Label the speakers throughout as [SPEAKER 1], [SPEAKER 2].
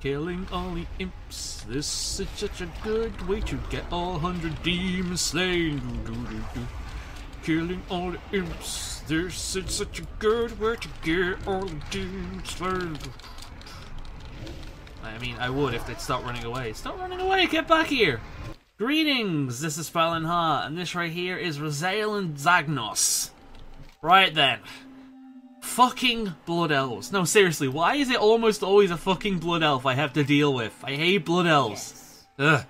[SPEAKER 1] Killing all the imps. This is such a good way to get all 100 demons slain. Do, do, do, do. Killing all the imps. This is such a good way to get all the demons slain. I mean, I would if they'd stop running away. Stop running away! Get back here! Greetings! This is Falenha, and this right here is Raziel and Zagnos. Right then. Fucking Blood Elves. No, seriously, why is it almost always a fucking Blood Elf I have to deal with? I hate Blood Elves. Ugh.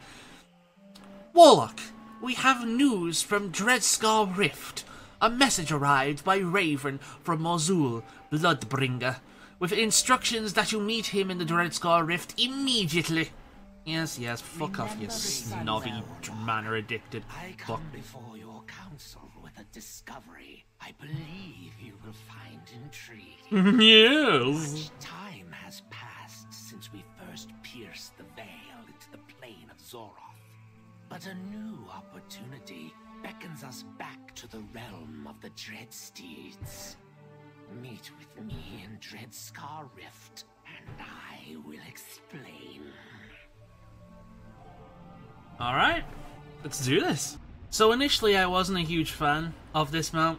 [SPEAKER 1] Warlock, we have news from Dreadscar Rift. A message arrived by Raven from Mosul, Bloodbringer, with instructions that you meet him in the Dreadscar Rift immediately. Yes, fuck off, you snobby, manner-addicted fuck.
[SPEAKER 2] Before your council with a discovery I believe you will find intriguing.
[SPEAKER 1] Yes.
[SPEAKER 2] Much time has passed since we first pierced the veil into the plane of Zoroth. But a new opportunity beckons us back to the realm of the Dreadsteeds. Meet with me in Dreadscar Rift, and I will explain.
[SPEAKER 1] Alright, let's do this. So initially I wasn't a huge fan of this mount,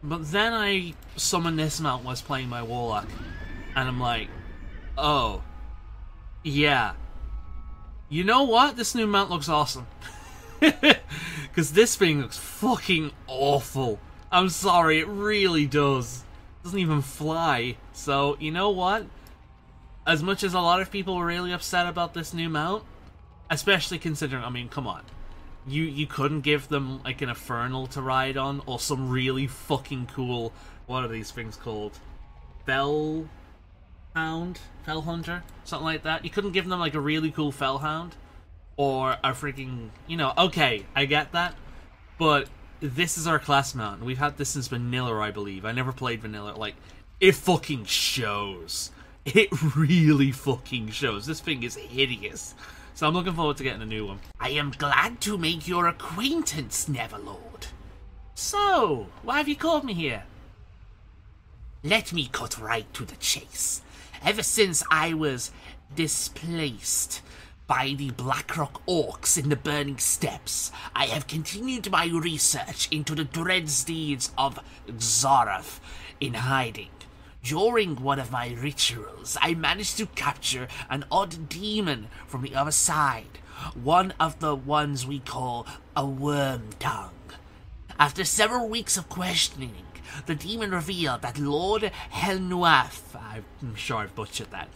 [SPEAKER 1] but then I summoned this mount while playing my Warlock, and I'm like, oh, yeah. You know what? This new mount looks awesome. Because this thing looks fucking awful. I'm sorry, it really does. It doesn't even fly. So, you know what? As much as a lot of people were really upset about this new mount, especially considering, I mean, come on. You couldn't give them, like, an Infernal to ride on, or some really fucking cool, what are these things called? Fellhound? Fellhunter? Something like that. You couldn't give them, like, a really cool Fellhound, or a freaking, you know, okay, I get that, but this is our class mount. We've had this since Vanilla, I believe. I never played Vanilla. Like, it fucking shows. It really fucking shows. This thing is hideous. So I'm looking forward to getting a new one.
[SPEAKER 2] I am glad to make your acquaintance, Neverlord.
[SPEAKER 1] So, why have you called me here?
[SPEAKER 2] Let me cut right to the chase. Ever since I was displaced by the Blackrock Orcs in the Burning Steppes, I have continued my research into the Dreadsteeds of Zoroth in hiding. During one of my rituals, I managed to capture an odd demon from the other side, one of the ones we call a worm tongue. After several weeks of questioning, the demon revealed that Lord Helnuath, I'm sure I've butchered that,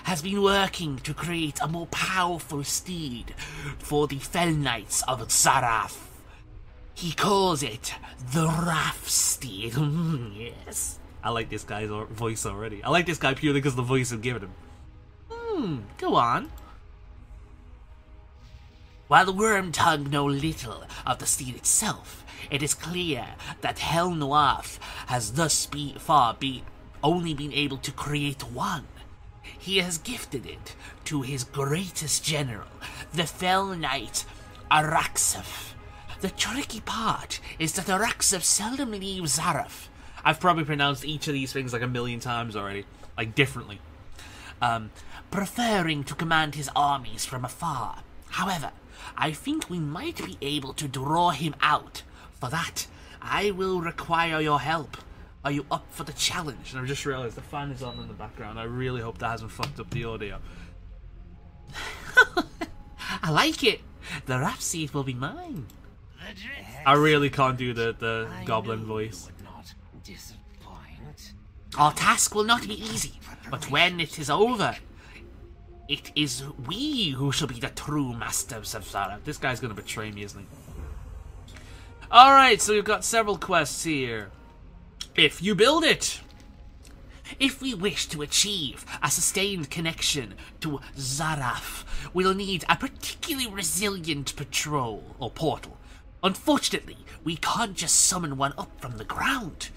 [SPEAKER 2] has been working to create a more powerful steed for the Fell Knights of Zarath. He calls it the Wrath Steed. Yes. I like this guy's voice already. I like this guy purely because of the voice I've given him. Go on. While the Worm Tongue know little of the steed itself, it is clear that Helnuath has thus far only been able to create one. He has gifted it to his greatest general, the Fell Knight Araxif. The tricky part is that Araxif seldom leaves Zarath. I've probably pronounced each of these things like a million times already, like differently. Preferring to command his armies from afar. However, I think we might be able to draw him out. For that, I will require your help. Are you up for the challenge? And I've just realised the fan is on in the background. I really hope that hasn't fucked up the audio. I like it. The Wrath Seed will be mine. I really can't do the goblin voice. Our task will not be easy, but when it is over, it is we who shall be the true masters of Zarath. This guy's going to betray me, isn't he? Alright, so we've got several quests here. If you build it. If we wish to achieve a sustained connection to Zarath, we'll need a particularly resilient patrol, or portal. Unfortunately, we can't just summon one up from the ground.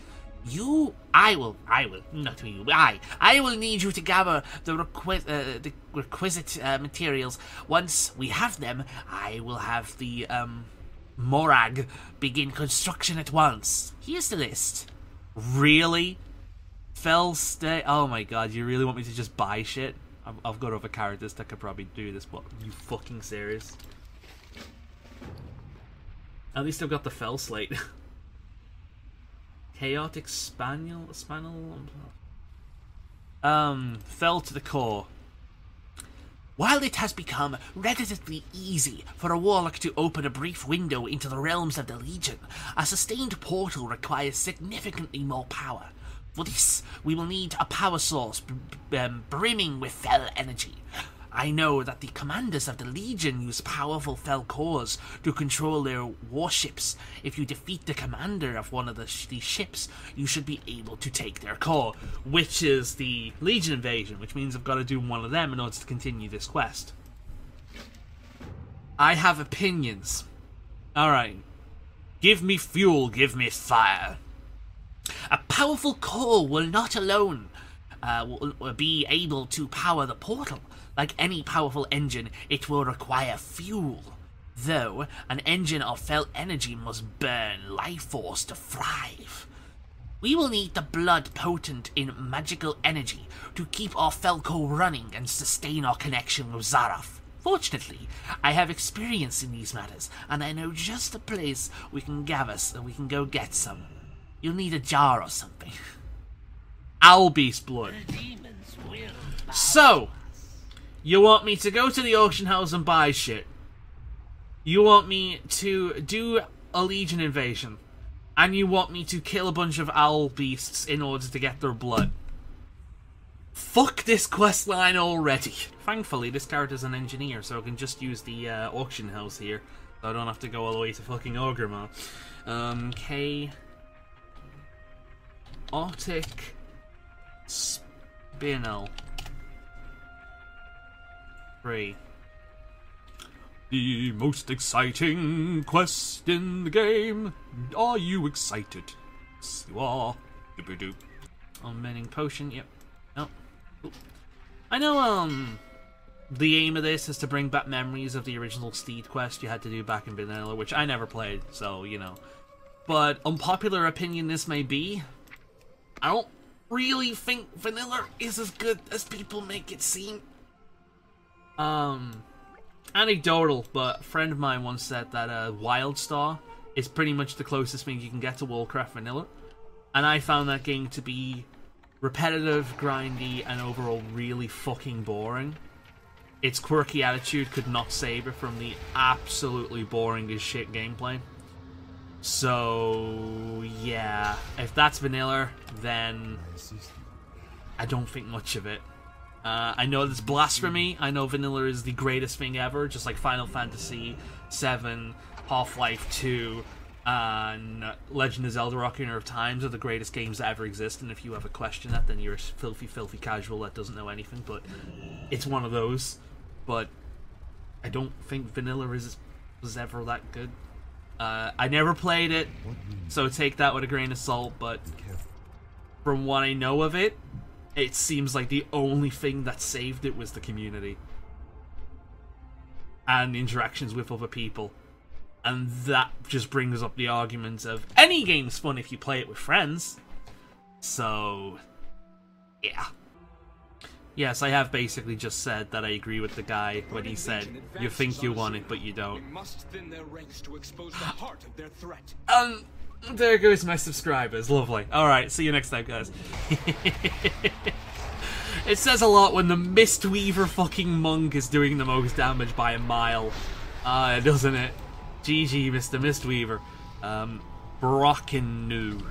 [SPEAKER 2] I will need you to gather the requisite materials. Once we have them, I will have the, Morag begin construction at once. Here's the list. Really? Oh my god, you really want me to just buy shit?
[SPEAKER 1] I've got other characters that could probably do this, but you fucking serious? At least I've got the Fell Slate. Chaotic Spaniel? Fell to the core.
[SPEAKER 2] While it has become relatively easy for a warlock to open a brief window into the realms of the Legion, a sustained portal requires significantly more power. For this, we will need a power source brimming with Fel energy. I know that the commanders of the Legion use powerful Fel cores to control their warships. If you defeat the commander of one of these ships, you should be able to take their core.
[SPEAKER 1] Which is the Legion invasion, which means I've got to do one of them in order to continue this quest. I have opinions. Alright. Give me fuel, give me fire.
[SPEAKER 2] A powerful core will not alone will be able to power the portal. Like any powerful engine, it will require fuel. Though, an engine of Fel energy must burn life force to thrive. We will need the blood potent in magical energy to keep our Fel core running and sustain our connection with Zaroff. Fortunately, I have experience in these matters, and I know just a place we can gather so we can go get some. You'll need a jar or something.
[SPEAKER 1] Albeast blood. So, you want me to go to the auction house and buy shit. You want me to do a Legion invasion. And you want me to kill a bunch of owl beasts in order to get their blood. Fuck this quest line already. Thankfully, this character's an engineer, so I can just use the auction house here. So I don't have to go all the way to fucking Ogremont. Chaotic Spinel. 3. The most exciting quest in the game. Are you excited? Yes, you are. Doop-a-doop. Unmending potion, yep. Oh. Cool. I know, the aim of this is to bring back memories of the original Steed quest you had to do back in Vanilla, which I never played, so, you know. But, unpopular opinion this may be, I don't really think Vanilla is as good as people make it seem. Anecdotal, but a friend of mine once said that Wildstar is pretty much the closest thing you can get to Warcraft Vanilla, and I found that game to be repetitive, grindy, and overall really fucking boring. Its quirky attitude could not save it from the absolutely boring as shit gameplay. So, yeah, if that's Vanilla, then I don't think much of it. I know that's blasphemy. I know Vanilla is the greatest thing ever, just like Final Fantasy VII, Half-Life 2, and Legend of Zelda: Ocarina of Time are the greatest games that ever exist, and if you ever question that, then you're a filthy, filthy casual that doesn't know anything, but it's one of those. But I don't think Vanilla was ever that good. I never played it, so take that with a grain of salt, but from what I know of it, it seems like the only thing that saved it was the community. And interactions with other people. And that just brings up the argument of any game's fun if you play it with friends. So, yeah. Yes, I have basically just said that I agree with the guy when he said, you think you want it, but you don't. There goes my subscribers. Lovely. Alright, see you next time, guys. It says a lot when the Mistweaver fucking monk is doing the most damage by a mile. Doesn't it? GG, Mr. Mistweaver. Brockenu.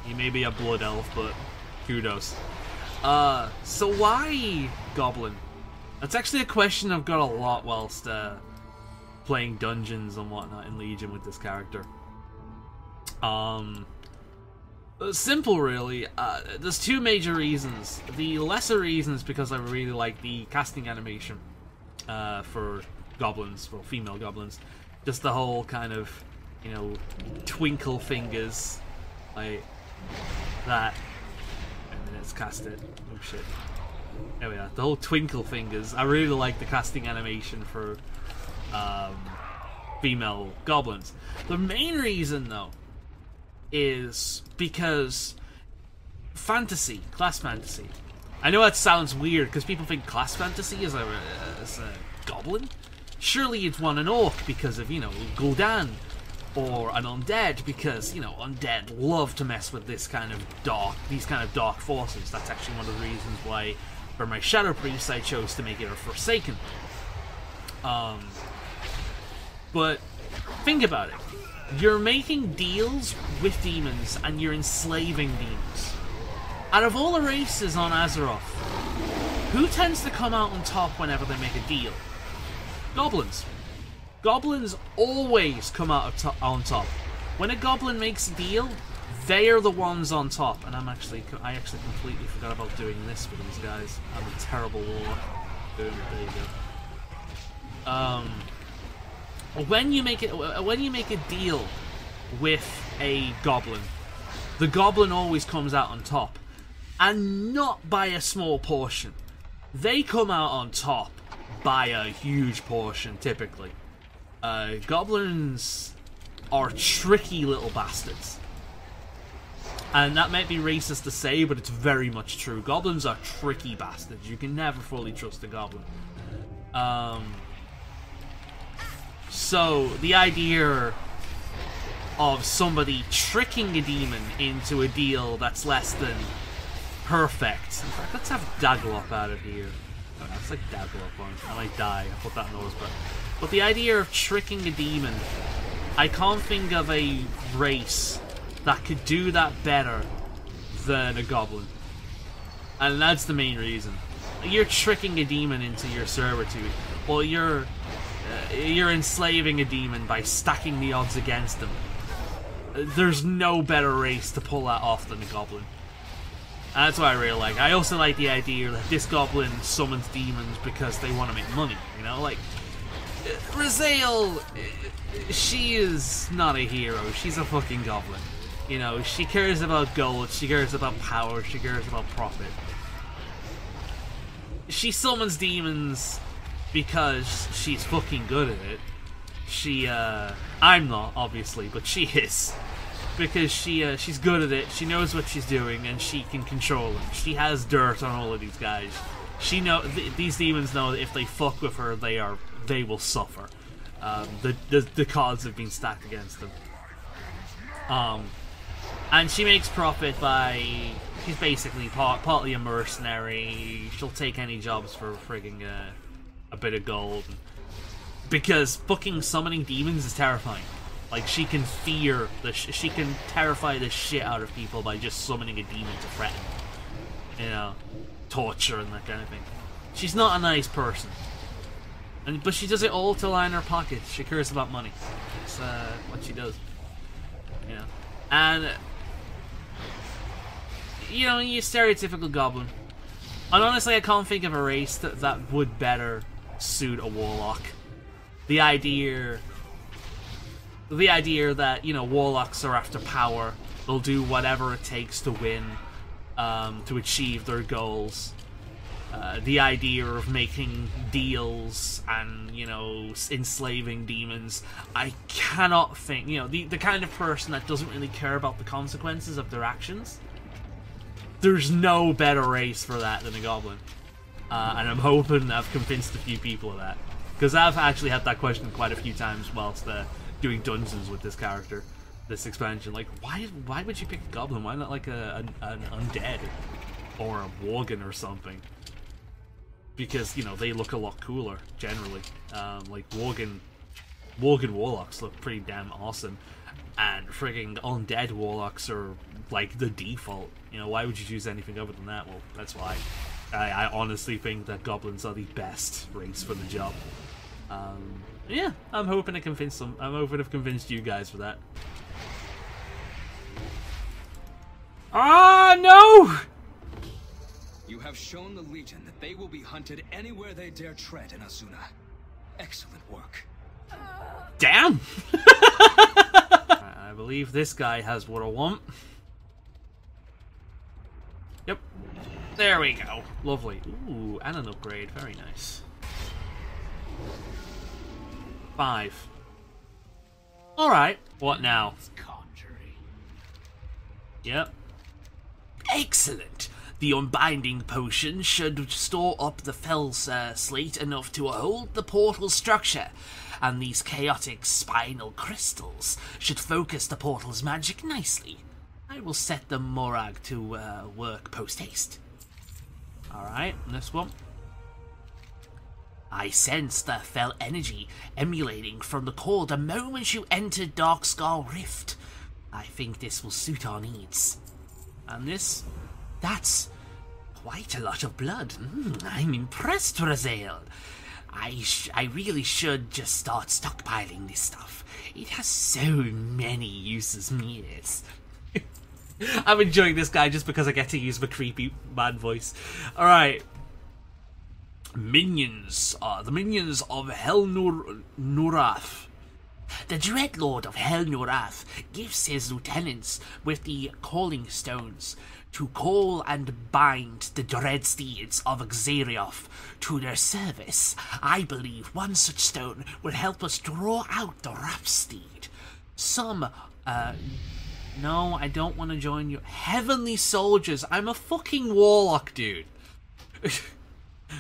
[SPEAKER 1] He may be a blood elf, but kudos. So why Goblin? That's actually a question I've got a lot whilst playing dungeons and whatnot in Legion with this character. Simple, really. There's two major reasons. The lesser reason is because I really like the casting animation for goblins, for female goblins. Just the whole kind of, you know, twinkle fingers, like that. And then let's cast it. Oh shit. There we are. The whole twinkle fingers. I really like the casting animation for female goblins. The main reason, though, is because fantasy, class fantasy, I know that sounds weird, because people think class fantasy is a goblin. Surely you'd want an orc because of, you know, Gul'dan. Or an undead, because, you know, undead love to mess with these kind of dark forces. That's actually one of the reasons why, for my Shadow Priest, I chose to make it a Forsaken. But think about it. You're making deals with demons, and you're enslaving demons. Out of all the races on Azeroth, who tends to come out on top whenever they make a deal? Goblins. Goblins always come out on top. When a goblin makes a deal, they are the ones on top. And I actually completely forgot about doing this for these guys. I'm a terrible warlock. Boom, there you go. When you make a deal with a goblin, the goblin always comes out on top, and not by a small portion. They come out on top by a huge portion, typically. Goblins are tricky little bastards. And that might be racist to say, but it's very much true. Goblins are tricky bastards. You can never fully trust a goblin. So, the idea of somebody tricking a demon into a deal that's less than perfect. In fact, let's have Daglop out of here. Oh, let's like Daglop on. I might die. I put that in those, but the idea of tricking a demon, I can't think of a race that could do that better than a goblin. And that's the main reason. You're tricking a demon into your servitude. Well, you're enslaving a demon by stacking the odds against them. There's no better race to pull that off than a goblin. And that's what I really like. I also like the idea that this goblin summons demons because they want to make money, you know? Like, Raziel, she is not a hero. She's a fucking goblin. You know, she cares about gold, she cares about power, she cares about profit. She summons demons because she's fucking good at it. I'm not, obviously, but she is. Because she's good at it, she knows what she's doing, and she can control them. She has dirt on all of these guys. These demons know that if they fuck with her, they will suffer. The cards have been stacked against them. And she makes profit by... She's basically partly a mercenary. She'll take any jobs for frigging a bit of gold. Because fucking summoning demons is terrifying. Like, she can she can terrify the shit out of people by just summoning a demon to threaten. You know, torture and that kind of thing. She's not a nice person. But she does it all to line her pockets. She cares about money. It's what she does. You know. And... you know, your stereotypical goblin. And honestly, I can't think of a race that would better suit a warlock. The idea that, you know, warlocks are after power. They'll do whatever it takes to win, to achieve their goals. The idea of making deals and, you know, enslaving demons. I cannot think, you know, the kind of person that doesn't really care about the consequences of their actions. There's no better race for that than a goblin. And I'm hoping I've convinced a few people of that. Because I've actually had that question quite a few times whilst doing dungeons with this character, this expansion. Like, why would you pick a goblin? Why not like an undead? Or a worgen or something? Because, you know, they look a lot cooler, generally. Like, worgen warlocks look pretty damn awesome. And frigging undead warlocks are, like, the default. You know, why would you choose anything other than that? Well, that's why. I honestly think that goblins are the best race for the job. Yeah, I'm hoping to convince them. I'm hoping I've convinced you guys for that. Ah, no!
[SPEAKER 3] You have shown the Legion that they will be hunted anywhere they dare tread in Azsuna. Excellent work.
[SPEAKER 1] Damn! I believe this guy has what I want. Yep. There we go. Lovely. Ooh, and an upgrade. Very nice. 5. Alright. What now?
[SPEAKER 2] Conjuring.
[SPEAKER 1] Yep.
[SPEAKER 2] Excellent. The unbinding potion should store up the fell slate enough to hold the portal structure, and these chaotic spinal crystals should focus the portal's magic nicely. I will set the Morag to work post-haste.
[SPEAKER 1] Alright, this one.
[SPEAKER 2] I sense the fell energy emanating from the core the moment you entered Darkscar Rift. I think this will suit our needs.
[SPEAKER 1] And this?
[SPEAKER 2] That's quite a lot of blood. I'm impressed, Raziel. I really should just start stockpiling this stuff. It has so many uses, yes.
[SPEAKER 1] I'm enjoying this guy just because I get to use my creepy man voice. Alright. Minions. The minions of Hel-Norath.
[SPEAKER 2] The Dreadlord of Hel-Norath gives his lieutenants with the calling stones to call and bind the dread steeds of Xerioth to their service. I believe one such stone will help us draw out the rough steed.
[SPEAKER 1] No, I don't want to join you. Heavenly soldiers. I'm a fucking warlock, dude.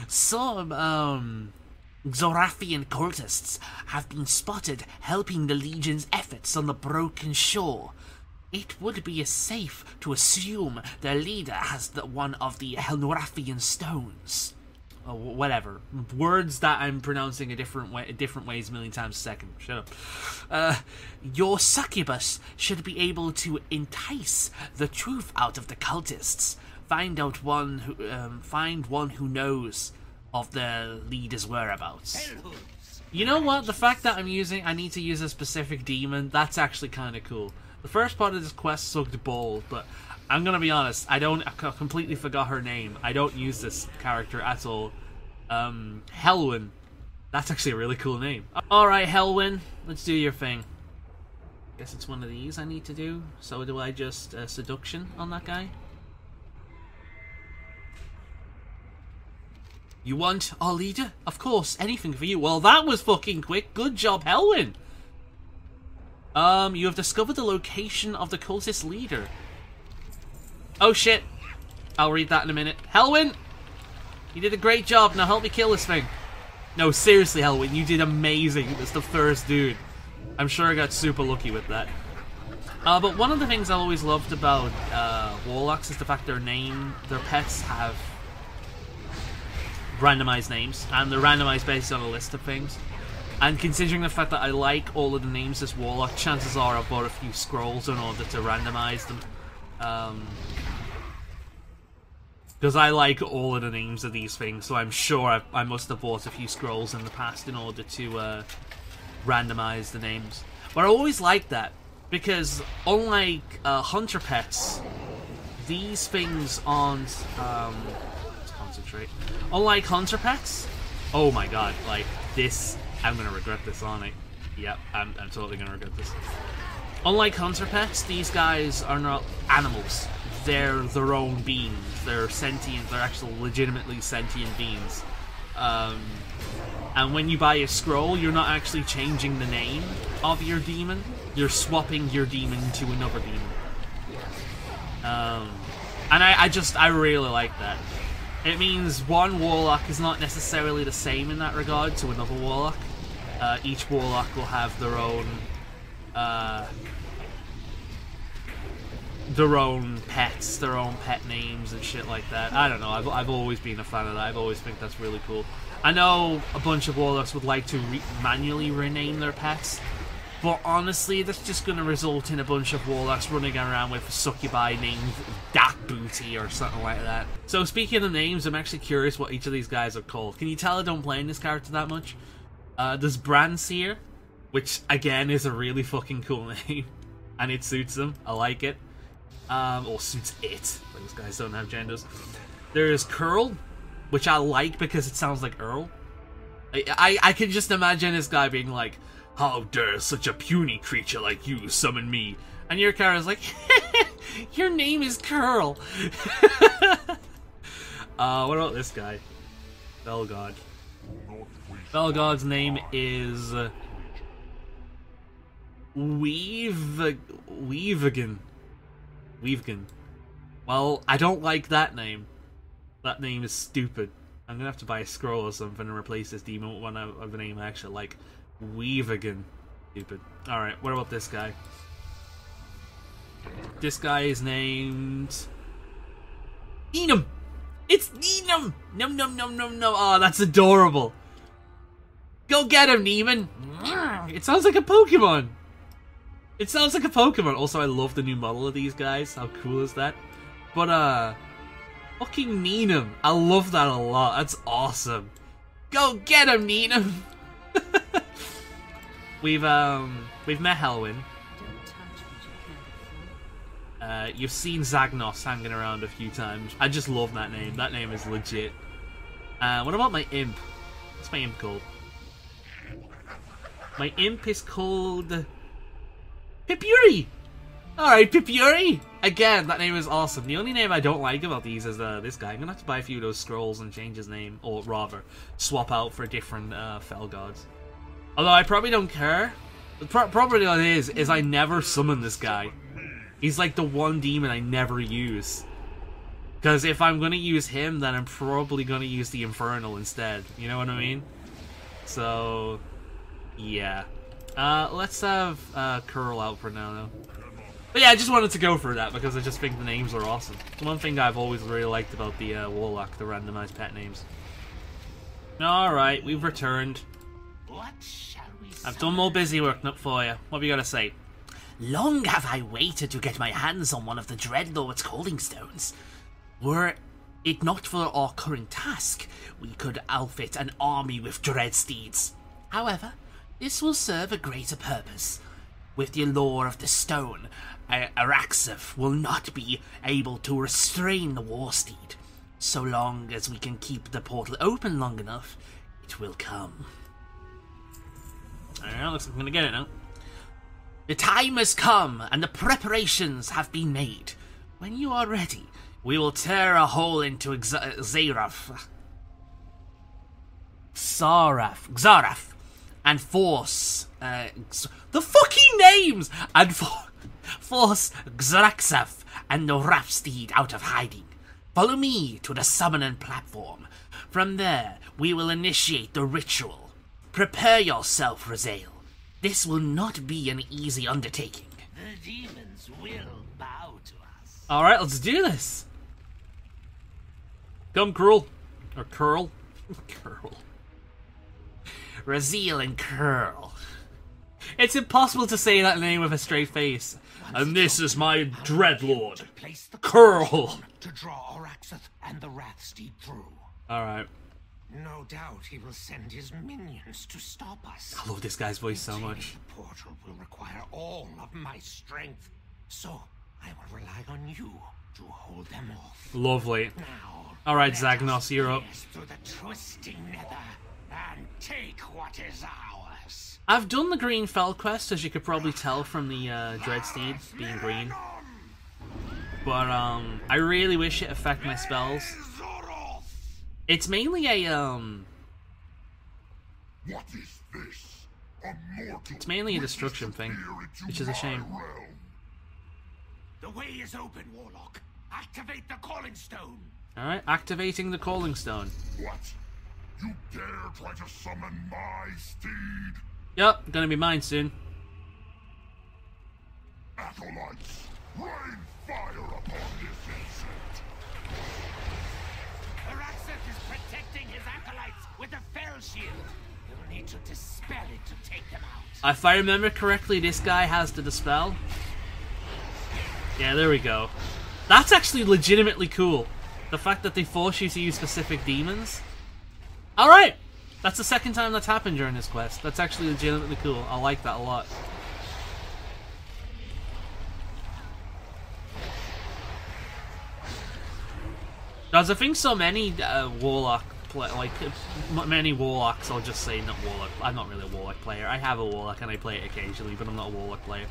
[SPEAKER 2] Some, Xorathian cultists have been spotted helping the Legion's efforts on the Broken Shore. It would be safe to assume their leader has one of the Hel-Norathian stones.
[SPEAKER 1] Oh, whatever. Words that I'm pronouncing different ways a million times a second. Shut up.
[SPEAKER 2] Your succubus should be able to entice the truth out of the cultists. Find one who knows of the leader's whereabouts.
[SPEAKER 1] You know what? The fact that I need to use a specific demon, that's actually kind of cool. The first part of this quest sucked balls, but I'm gonna be honest, I completely forgot her name. I don't use this character at all. Helwyn. That's actually a really cool name. Alright, Helwyn, let's do your thing. Guess it's one of these I need to do. So do I just seduction on that guy? You want our leader? Of course, anything for you. Well, that was fucking quick. Good job, Helwyn. You have discovered the location of the cultist leader. Oh shit. I'll read that in a minute. Helwyn! You did a great job. Now help me kill this thing. No, seriously, Helwyn, you did amazing. It's the first dude. I'm sure I got super lucky with that. But one of the things I always loved about warlocks is the fact their pets have randomized names, and they're randomized based on a list of things. And considering the fact that I like all of the names as warlock, chances are I've bought a few scrolls in order to randomize them. Because I like all of the names of these things, so I'm sure I must have bought a few scrolls in the past in order to randomize the names. But I always like that, because unlike hunter pets, these things aren't... let's concentrate. Unlike hunter pets, oh my god, like this... I'm gonna regret this, aren't I? Yep, I'm totally gonna regret this. Unlike hunter pets, these guys are not animals. They're their own beings. They're sentient. They're actually legitimately sentient beings. And when you buy a scroll, you're not actually changing the name of your demon. You're swapping your demon to another demon. And I really like that. It means one warlock is not necessarily the same in that regard to another warlock. Each warlock will have their own pets, their own pet names and shit like that. I don't know, I've always been a fan of that. I've always think that's really cool. I know a bunch of warlocks would like to manually rename their pets, but honestly, that's just going to result in a bunch of warlocks running around with a succubi named Dat Booty or something like that. So speaking of names, I'm actually curious what each of these guys are called. Can you tell I don't play in this character that much? There's Branseer, which again is a really fucking cool name, and it suits him. I like it. Or suits it. Those guys don't have genders. There's Curl, which I like because it sounds like Earl. I can just imagine this guy being like, "How dare such a puny creature like you summon me?" And your character's like, "Your name is Curl." What about this guy? Belgod. Belgod's name is Weavgan. Well, I don't like that name. That name is stupid. I'm gonna have to buy a scroll or something and replace this demon with one of the name I actually like. Weavigan. Stupid. Alright, what about this guy? This guy is named... Enum! It's Enum! Num num num num num. Oh, that's adorable. Go get him, Neiman! It sounds like a Pokemon! It sounds like a Pokemon. Also, I love the new model of these guys. How cool is that? But, fucking Neenum. I love that a lot. That's awesome. Go get him, Neenum! We've met Helwyn. You've seen Zagnos hanging around a few times. I just love that name. That name is legit. What about my imp? What's my imp called? My imp is called... Pipuri! Alright, Pipuri! Again, that name is awesome. The only name I don't like about these is this guy. I'm gonna have to buy a few of those scrolls and change his name. Or rather, swap out for different Fel Gods. Although I probably don't care. The problem is I never summon this guy. He's like the one demon I never use. Because if I'm gonna use him, then I'm probably gonna use the Infernal instead. You know what I mean? So... yeah. Let's have Curl out for now, though. But yeah, I just wanted to go for that because I just think the names are awesome. It's one thing I've always really liked about the Warlock, the randomized pet names. Alright, we've returned.
[SPEAKER 2] What shall we
[SPEAKER 1] I've done more busy work for you. What have you got to say?
[SPEAKER 2] Long have I waited to get my hands on one of the Dreadlord's calling stones. Were it not for our current task, we could outfit an army with dread steeds. However, this will serve a greater purpose. With the allure of the stone, Araxif will not be able to restrain the war steed. So long as we can keep the portal open long enough, it will come.
[SPEAKER 1] Alright, looks like I'm gonna get it now.
[SPEAKER 2] The time has come, and the preparations have been made. When you are ready, we will tear a hole into Xaraf, and force the fucking names and force Xaraxaf and the Rapsteed out of hiding. Follow me to the summoning platform. From there, we will initiate the ritual. Prepare yourself, Raziel. This will not be an easy undertaking. The demons will bow to us.
[SPEAKER 1] Alright, let's do this. Come, Curl. Or Curl. Curl.
[SPEAKER 2] Raziel and Curl.
[SPEAKER 1] It's impossible to say that name with a straight face. And this is my Dreadlord, Curl.
[SPEAKER 4] To draw Araxith and the Wrathsteed through.
[SPEAKER 1] Alright.
[SPEAKER 4] No doubt he will send his minions to stop us.
[SPEAKER 1] I love this guy's voice so much.
[SPEAKER 4] The portal will require all of my strength, so I will rely on you to hold them off.
[SPEAKER 1] Lovely.
[SPEAKER 4] Now,
[SPEAKER 1] alright, Zagnos, you're up.
[SPEAKER 4] Through the twisting nether and take what is ours.
[SPEAKER 1] I've done the green Fel quest, as you could probably tell from the Dreadsteed being green. But I really wish it affected my spells. It's mainly a
[SPEAKER 5] What is this?
[SPEAKER 1] it's mainly a destruction thing, which is a shame.
[SPEAKER 4] The way is open, Warlock. Activate the calling stone.
[SPEAKER 1] Alright, activating the calling stone.
[SPEAKER 5] What? You dare try to summon my steed?
[SPEAKER 1] Yep, gonna be mine soon.
[SPEAKER 5] Acolytes, rain fire upon this insect.
[SPEAKER 4] Araxith is protecting his acolytes with a Fel shield. You'll need to dispel it to take them out.
[SPEAKER 1] If I remember correctly, this guy has the dispel. Yeah, there we go. That's actually legitimately cool. The fact that they force you to use specific demons. Alright! That's the second time that's happened during this quest. That's actually legitimately cool. I like that a lot. Because I think so many Warlock many Warlocks, I'll just say, not Warlock. I'm not really a Warlock player. I have a Warlock and I play it occasionally, but I'm not a Warlock player.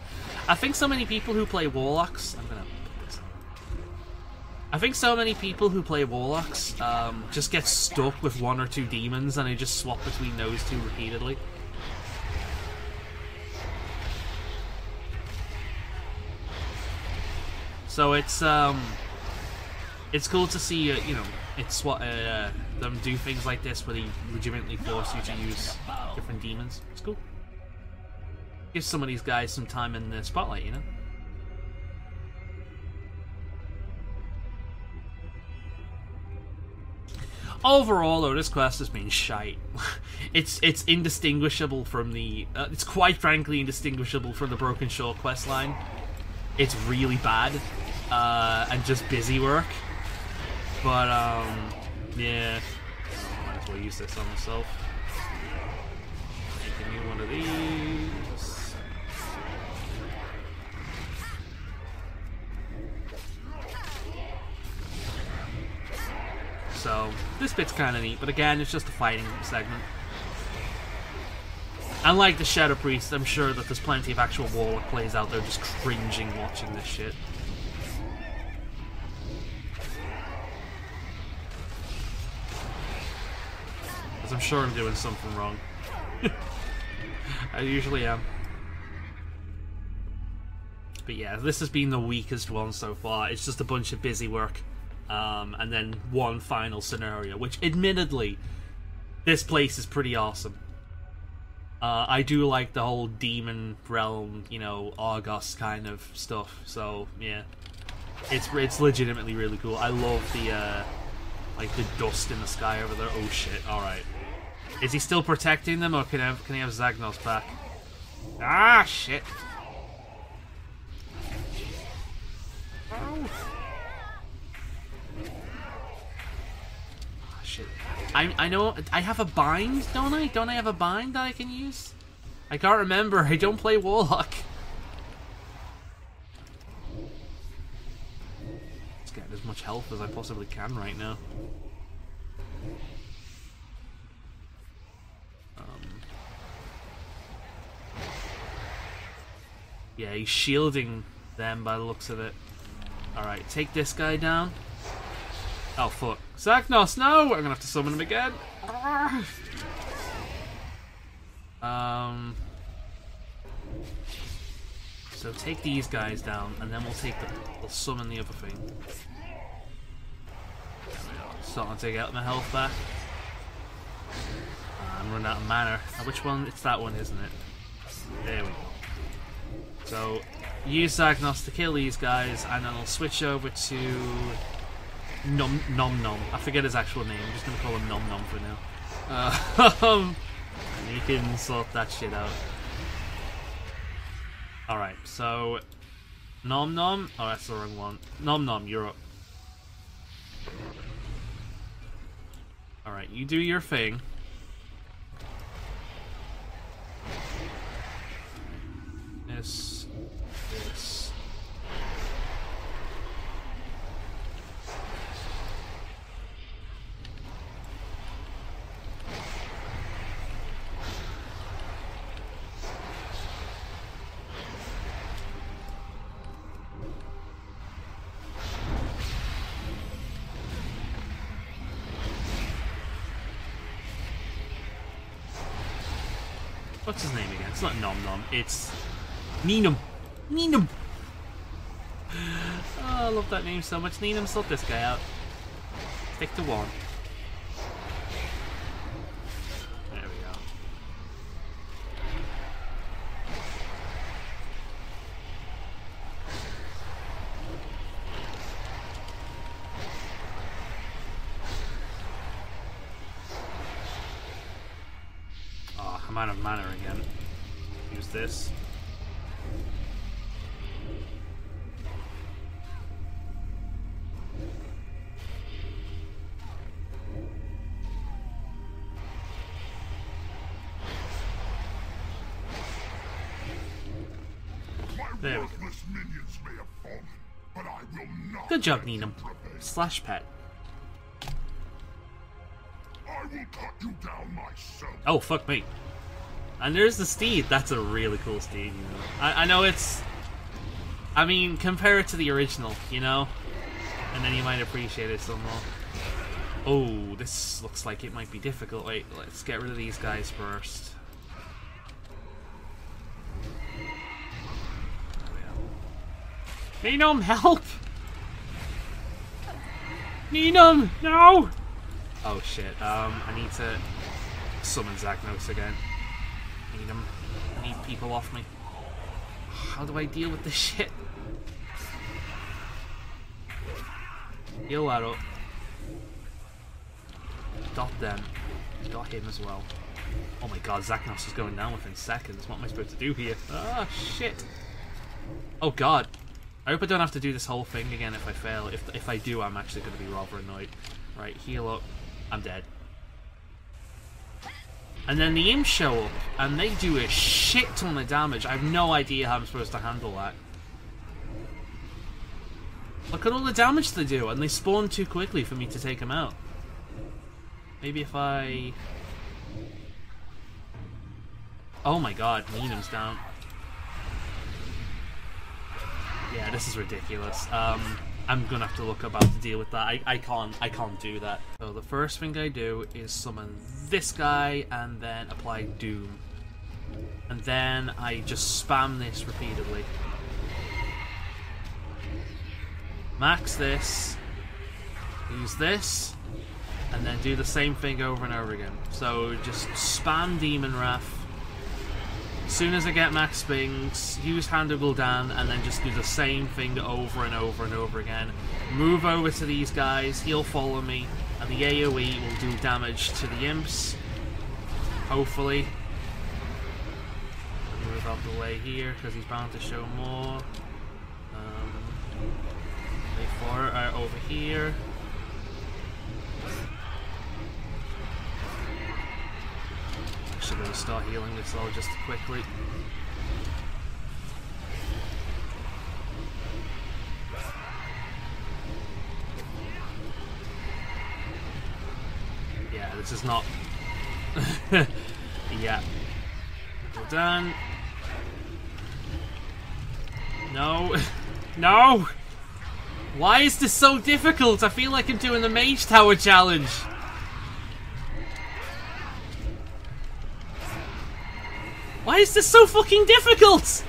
[SPEAKER 1] I think so many people who play Warlocks... I'm gonna put this on. I think so many people who play Warlocks just get stuck with one or two demons and they just swap between those two repeatedly. So it's cool to see, you know, it's what them do things like this where they legitimately force you to use different demons. It's cool. Gives some of these guys some time in the spotlight, you know? Overall, though, this quest has been shite. It's indistinguishable from the... it's quite frankly indistinguishable from the Broken Shore quest line. It's really bad, and just busy work. But, yeah. I might as well use this on myself. Give me one of these. So, this bit's kind of neat, but again, it's just a fighting segment. Unlike the Shadow Priest, I'm sure that there's plenty of actual Warlock plays out there just cringing watching this shit. Because I'm sure I'm doing something wrong. I usually am. But yeah, this has been the weakest one so far. It's just a bunch of busy work. And then one final scenario, which admittedly, this place is pretty awesome. I do like the whole demon realm, you know, Argos kind of stuff. So yeah, it's legitimately really cool. I love the like the dust in the sky over there. Oh shit! All right, is he still protecting them, or can he have Zagnos back? Ah shit! Oh. I know I have a bind, don't I? Don't I have a bind that I can use? I can't remember. I don't play Warlock. Let's get as much health as I possibly can right now. Yeah, he's shielding them by the looks of it. Alright, take this guy down. Oh fuck. Zagnos, no! I'm gonna have to summon him again. So take these guys down, and then we'll summon the other thing. Starting to take out my health back. I'm running out of mana. Which one? It's that one, isn't it? There we go. So use Zagnos to kill these guys, and then I'll switch over to Nom Nom. I forget his actual name. I'm just gonna call him Nom Nom for now. And you can sort that shit out. Alright, so Nom Nom. Oh, that's the wrong one. Nom Nom, you're up. Alright, you do your thing. This. What's his name again? It's not Nom Nom, it's Neenum. Neenum! Oh, I love that name so much. Neenum, sort this guy out. Stick to one. There we go. Oh, I'm out of mana again. Use this. There we go. Good job, Neenum. Slash pet.
[SPEAKER 5] I will cut you down myself.
[SPEAKER 1] Oh, fuck me. And there's the steed. That's a really cool steed, you know. I know it's... I mean, compare it to the original, you know? And then you might appreciate it some more. Oh, this looks like it might be difficult. Wait, let's get rid of these guys first. Neenum, help! Ninum! No! Oh shit, I need to summon Zagnos again. Ninum. I need people off me. How do I deal with this shit? Heal that up. Dot them. Dot him as well. Oh my god, Zagnos is going down within seconds. What am I supposed to do here? Ah, shit. Oh god. I hope I don't have to do this whole thing again if I fail. If I do, I'm actually going to be rather annoyed. Right, heal up. I'm dead. And then the imps show up, and they do a shit ton of damage. I have no idea how I'm supposed to handle that. Look at all the damage they do, and they spawn too quickly for me to take them out. Maybe if I... Oh my god, Ninum's down. Yeah, this is ridiculous. I'm gonna have to look about to deal with that. I can't do that. So the first thing I do is summon this guy and then apply Doom. And then I just spam this repeatedly. Max this, use this, and then do the same thing over and over again. So just spam Demon Wrath. As soon as I get max spings, use Hand of Gul'dan, and then just do the same thing over and over and over again. Move over to these guys, he'll follow me, and the AoE will do damage to the imps. Hopefully. Move out the way here, because he's bound to show more. They four are over here. Actually going to start healing this all just quickly. Yeah, this is not... yeah. Well done. No. No! Why is this so difficult? I feel like I'm doing the Mage Tower challenge. Why is this so fucking difficult?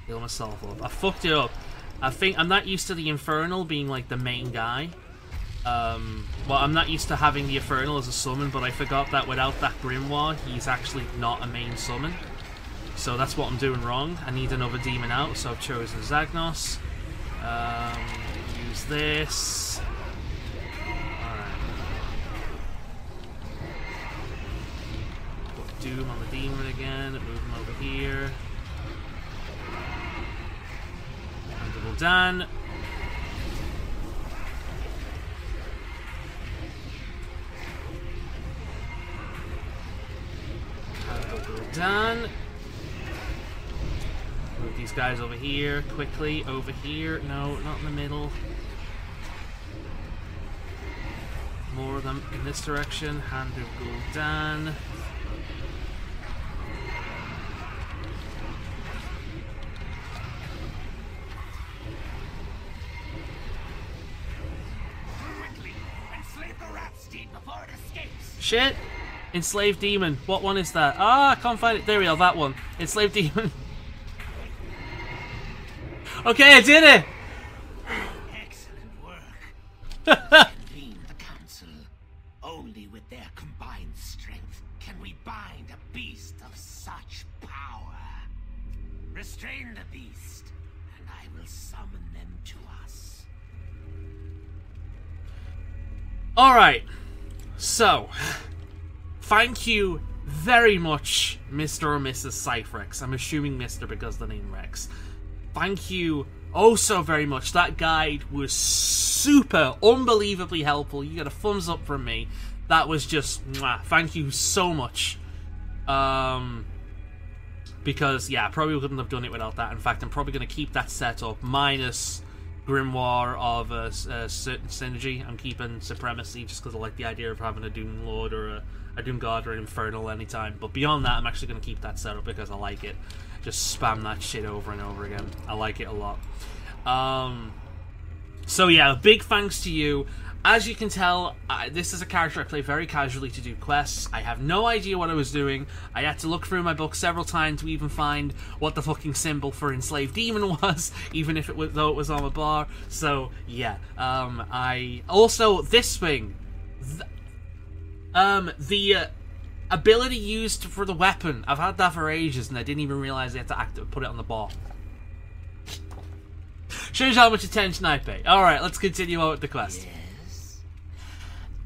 [SPEAKER 1] Heal myself up. I fucked it up. I think I'm not used to the Infernal being like the main guy. Well, I'm not used to having the Infernal as a summon, but I forgot that without that Grimoire, he's actually not a main summon. So that's what I'm doing wrong. I need another demon out, so I've chosen Zagnos. Use this. Alright. Put Doom on the demon again, move him over here. Done. Done. Move these guys over here quickly. Over here. No, not in the middle. More of them in this direction. Hand of Gul'dan. Shit! Enslaved Demon. What one is that? Ah, I can't find it. There we are, that one. Enslaved Demon. Okay, I did it!
[SPEAKER 4] Excellent work. Convene the council. Only with their combined strength can we bind a beast of such power. Restrain the beast, and I will summon them to us.
[SPEAKER 1] Alright. So, thank you very much, Mr. or Mrs. Cyphrex. I'm assuming Mr. because the name Rex. Thank you oh so very much. That guide was super, unbelievably helpful. You got a thumbs up from me. That was just, mwah, thank you so much. Because, yeah, I probably couldn't have done it without that. In fact, I'm probably going to keep that set up, minus Grimoire of a certain synergy. I'm keeping Supremacy just because I like the idea of having a Doom Lord or a Doom God or an Infernal anytime. But beyond that, I'm actually going to keep that setup because I like it. Just spam that shit over and over again. I like it a lot. So yeah, big thanks to you. As you can tell, this is a character I play very casually to do quests. I have no idea what I was doing. I had to look through my book several times to even find what the fucking symbol for Enslaved Demon was, even if though it was on a bar. So yeah, I also this thing, the ability used for the weapon. I've had that for ages, and I didn't even realize I had to put it on the bar. Shows how much attention I pay. All right, let's continue on with the quest.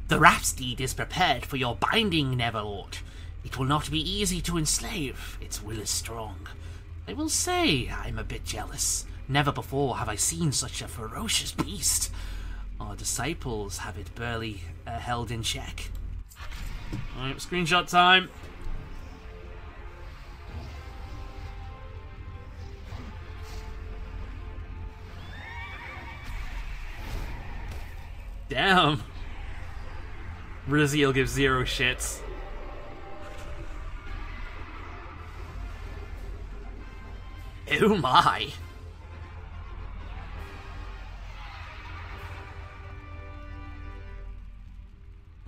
[SPEAKER 2] The Rhapsteed is prepared for your binding, Neverlord. It will not be easy to enslave. Its will is strong. I will say I'm a bit jealous. Never before have I seen such a ferocious beast. Our disciples have it barely held in check.
[SPEAKER 1] Alright, screenshot time. Damn. Raziel gives 0 shits.
[SPEAKER 2] Oh my.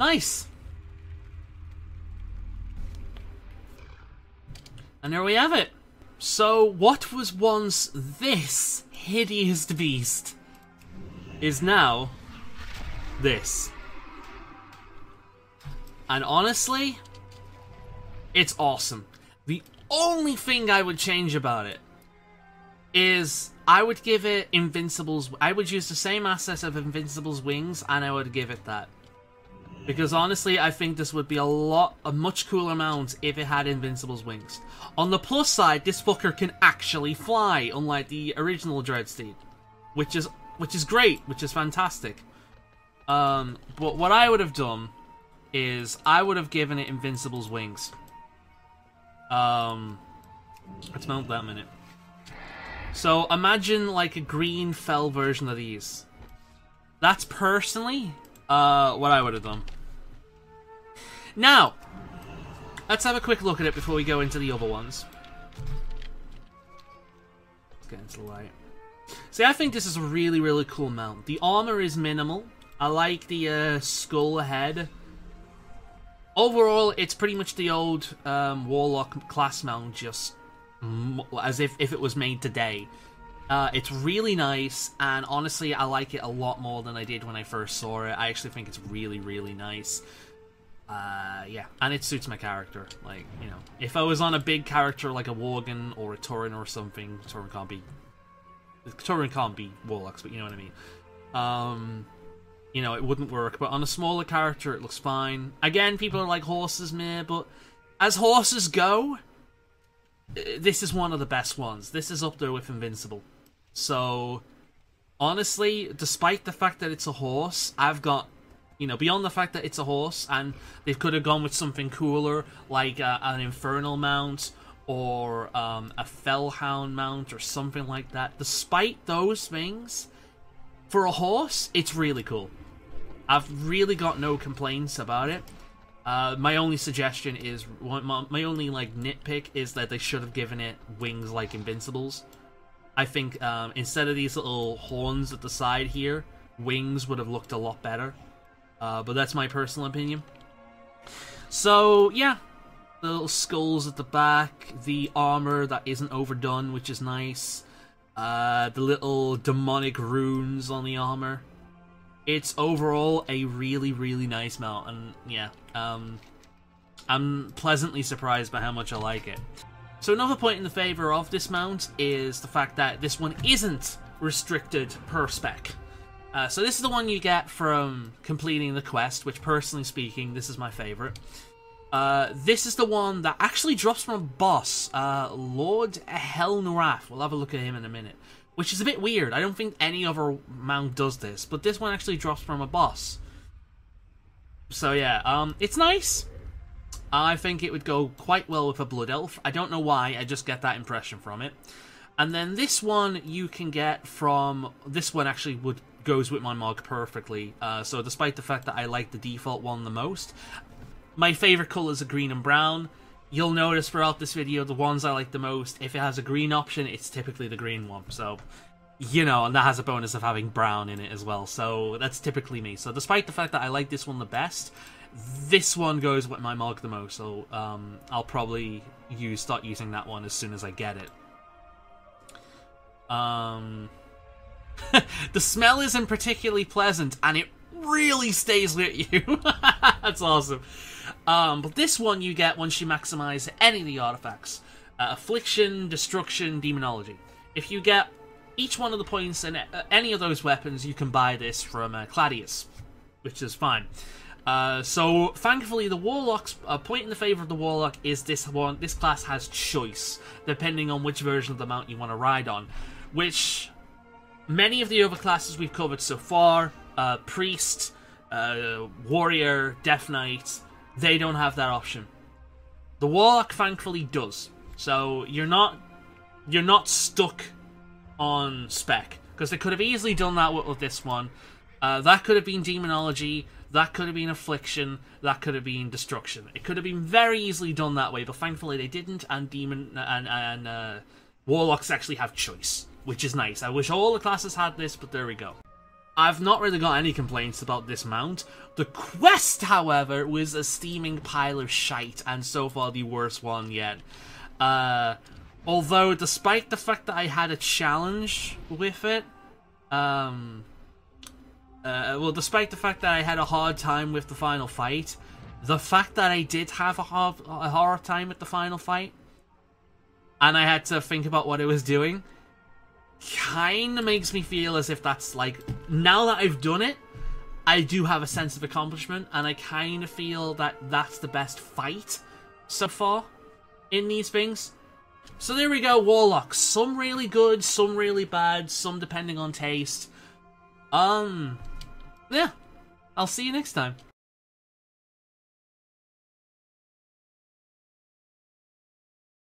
[SPEAKER 1] Nice. And there we have it. So, what was once this hideous beast is now this. And honestly, it's awesome. The only thing I would change about it is I would give it Invincible's... I would use the same assets of Invincible's wings, and I would give it that. Because honestly, I think this would be a much cooler mount if it had Invincible's wings. On the plus side, this fucker can actually fly, unlike the original Dreadsteed. Which is great, which is fantastic. But what I would have done is I would have given it Invincible's wings. Let's mount that a minute. So imagine like a green fell version of these. That's personally what I would have done. Now, let's have a quick look at it before we go into the other ones. Let's get into the light. See, I think this is a really, really cool mount. The armor is minimal. I like the skull head. Overall, it's pretty much the old Warlock class mount, just as if it was made today. It's really nice, and honestly, I like it a lot more than I did when I first saw it. I actually think it's really, really nice. Yeah, and it suits my character. Like, you know, if I was on a big character like a Worgen or a Turin or something, Turin can't be Warlocks, but you know what I mean. You know, it wouldn't work, but on a smaller character, it looks fine. Again, people are like horses, meh, but as horses go, this is one of the best ones. This is up there with Invincible. So, honestly, despite the fact that it's a horse, I've got, you know, beyond the fact that it's a horse, and they could have gone with something cooler, like an Infernal mount, or a Fellhound mount, or something like that. Despite those things, for a horse, it's really cool. I've really got no complaints about it. My only suggestion is, my only like nitpick is that they should have given it wings like Invincible's. I think instead of these little horns at the side here, wings would have looked a lot better. But that's my personal opinion. So yeah, the little skulls at the back, the armor that isn't overdone, which is nice. The little demonic runes on the armor. It's overall a really, really nice mount, and yeah, I'm pleasantly surprised by how much I like it. So another point in the favour of this mount is the fact that this one isn't restricted per spec. So this is the one you get from completing the quest, which personally speaking, this is my favourite. This is the one that actually drops from a boss, Lord Helnurath. We'll have a look at him in a minute. Which is a bit weird. I don't think any other mount does this, but this one actually drops from a boss. So yeah, it's nice. I think it would go quite well with a Blood Elf. I don't know why, I just get that impression from it. And then this one you can get from... This one actually goes with my Mog perfectly. So despite the fact that I like the default one the most, my favorite colors are green and brown. You'll notice throughout this video, the ones I like the most, if it has a green option, it's typically the green one. So, you know, and that has a bonus of having brown in it as well. So that's typically me. So despite the fact that I like this one the best, this one goes with my Mog the most. So I'll probably start using that one as soon as I get it. The smell isn't particularly pleasant, and it really stays with you. That's awesome. But this one you get once you maximize any of the artifacts. Affliction, Destruction, Demonology. If you get each one of the points in any of those weapons, you can buy this from Claudius, which is fine. So thankfully the Warlock's point in the favor of the Warlock is this one. This class has choice, depending on which version of the mount you want to ride on, which many of the other classes we've covered so far, Priest, Warrior, Death Knight, they don't have that option. The Warlock thankfully does. So you're not stuck on spec, because they could have easily done that with this one. That could have been Demonology, that could have been Affliction, that could have been Destruction. It could have been very easily done that way, but thankfully they didn't, and Warlocks actually have choice, which is nice. I wish all the classes had this, but there we go. I've not really got any complaints about this mount. The quest, however, was a steaming pile of shite, and so far the worst one yet. Although, despite the fact that I had a challenge with it, despite the fact that I had a hard time with the final fight, the fact that I did have a hard time with the final fight, and I had to think about what it was doing, kind of makes me feel as if that's like, now that I've done it, I do have a sense of accomplishment, and I kind of feel that that's the best fight so far in these things. So there we go, Warlocks. Some really good, some really bad, some depending on taste. Yeah, I'll see you next time.